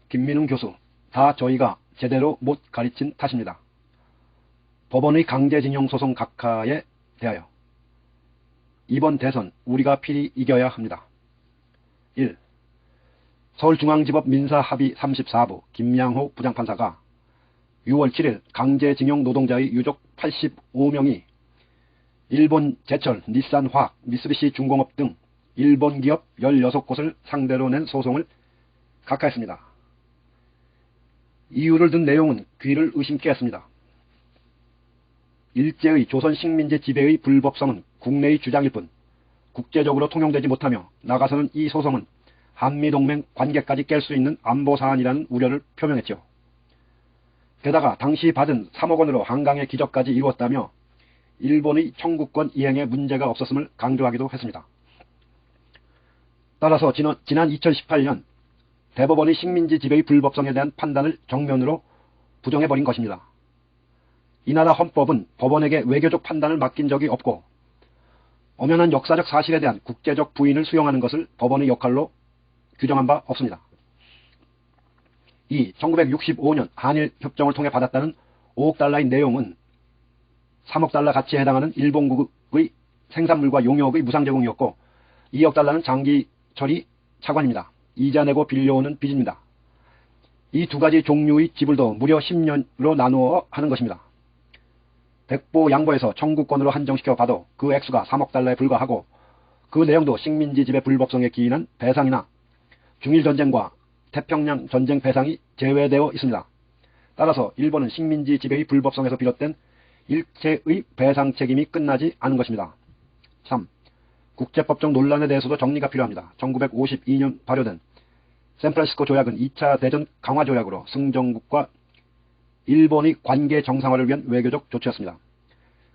김민웅 교수, 다 저희가 제대로 못 가르친 탓입니다. 법원의 강제징용 소송 각하에 대하여 이번 대선 우리가 필히 이겨야 합니다. 1. 서울중앙지법 민사합의 34부 김양호 부장판사가 6월 7일 강제징용 노동자의 유족 85명이 일본 제철, 닛산화학, 미쓰비시 중공업 등 일본 기업 16곳을 상대로 낸 소송을 각하했습니다. 이유를 든 내용은 귀를 의심케 했습니다. 일제의 조선 식민지 지배의 불법성은 국내의 주장일 뿐 국제적으로 통용되지 못하며 나가서는 이 소송은 한미동맹 관계까지 깰 수 있는 안보사안이라는 우려를 표명했죠. 게다가 당시 받은 3억 원으로 한강의 기적까지 이루었다며 일본의 청구권 이행에 문제가 없었음을 강조하기도 했습니다. 따라서 지난 2018년 대법원의 식민지 지배의 불법성에 대한 판단을 정면으로 부정해버린 것입니다. 이 나라 헌법은 법원에게 외교적 판단을 맡긴 적이 없고 엄연한 역사적 사실에 대한 국제적 부인을 수용하는 것을 법원의 역할로 규정한 바 없습니다. 이 1965년 한일협정을 통해 받았다는 5억 달러의 내용은 3억 달러 가치에 해당하는 일본국의 생산물과 용역의 무상제공이었고 2억 달러는 장기처리 차관입니다. 이자 내고 빌려오는 빚입니다. 이 두 가지 종류의 지불도 무려 10년으로 나누어 하는 것입니다. 백보 양보해서 청구권으로 한정시켜 봐도 그 액수가 3억 달러에 불과하고 그 내용도 식민지 지배 불법성에 기인한 배상이나 중일전쟁과 태평양 전쟁 배상이 제외되어 있습니다. 따라서 일본은 식민지 지배의 불법성에서 비롯된 일체의 배상 책임이 끝나지 않은 것입니다. 3. 국제법적 논란에 대해서도 정리가 필요합니다. 1952년 발효된 샌프란시스코 조약은 2차 대전 강화 조약으로 승전국과 일본의 관계 정상화를 위한 외교적 조치였습니다.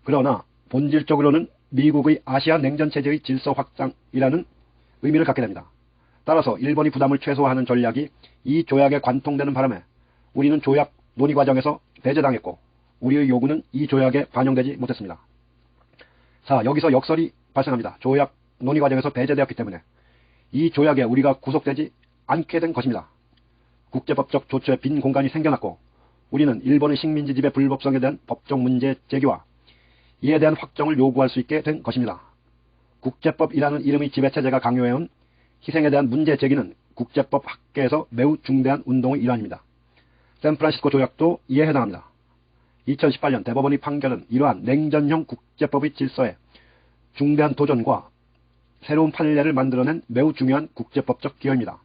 그러나 본질적으로는 미국의 아시아 냉전체제의 질서 확장이라는 의미를 갖게 됩니다. 따라서 일본이 부담을 최소화하는 전략이 이 조약에 관통되는 바람에 우리는 조약 논의 과정에서 배제당했고 우리의 요구는 이 조약에 반영되지 못했습니다. 4. 여기서 역설이 발생합니다. 조약 논의 과정에서 배제되었기 때문에 이 조약에 우리가 구속되지 않게 된 것입니다. 국제법적 조처에 빈 공간이 생겨났고 우리는 일본의 식민지 지배 불법성에 대한 법적 문제 제기와 이에 대한 확정을 요구할 수 있게 된 것입니다. 국제법이라는 이름의 지배체제가 강요해온 희생에 대한 문제 제기는 국제법 학계에서 매우 중대한 운동의 일환입니다. 샌프란시스코 조약도 이에 해당합니다. 2018년 대법원의 판결은 이러한 냉전형 국제법의 질서에 중대한 도전과 새로운 판례를 만들어낸 매우 중요한 국제법적 기여입니다.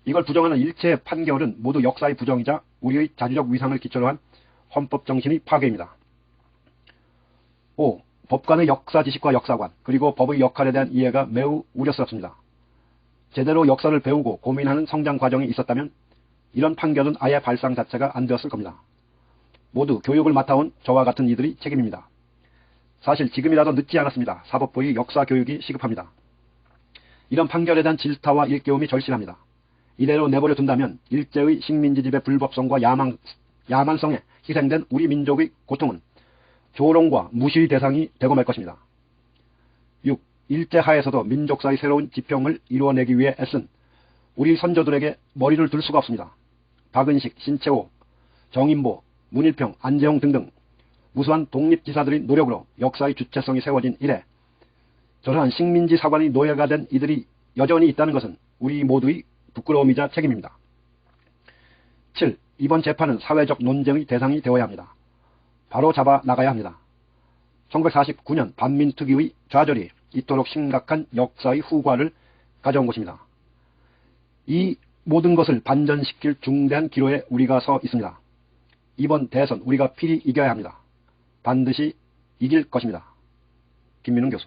이걸 부정하는 일체의 판결은 모두 역사의 부정이자 우리의 자주적 위상을 기초로 한 헌법 정신의 파괴입니다. 5. 법관의 역사 지식과 역사관, 그리고 법의 역할에 대한 이해가 매우 우려스럽습니다. 제대로 역사를 배우고 고민하는 성장 과정이 있었다면 이런 판결은 아예 발상 자체가 안 되었을 겁니다. 모두 교육을 맡아온 저와 같은 이들이 책임입니다. 사실 지금이라도 늦지 않았습니다. 사법부의 역사 교육이 시급합니다. 이런 판결에 대한 질타와 일깨움이 절실합니다. 이대로 내버려 둔다면 일제의 식민지 지배 불법성과 야만성에 희생된 우리 민족의 고통은 조롱과 무시의 대상이 되고 말 것입니다. 6. 일제 하에서도 민족사의 새로운 지평을 이루어내기 위해 애쓴 우리 선조들에게 머리를 둘 수가 없습니다. 박은식, 신채호, 정인보, 문일평, 안재홍 등등 무수한 독립지사들의 노력으로 역사의 주체성이 세워진 이래 저러한 식민지 사관의 노예가 된 이들이 여전히 있다는 것은 우리 모두의 부끄러움이자 책임입니다. 7. 이번 재판은 사회적 논쟁의 대상이 되어야 합니다. 바로 잡아 나가야 합니다. 1949년 반민특위의 좌절이 이토록 심각한 역사의 후과를 가져온 것입니다. 이 모든 것을 반전시킬 중대한 기로에 우리가 서 있습니다. 이번 대선 우리가 필히 이겨야 합니다. 반드시 이길 것입니다. 김민웅 교수.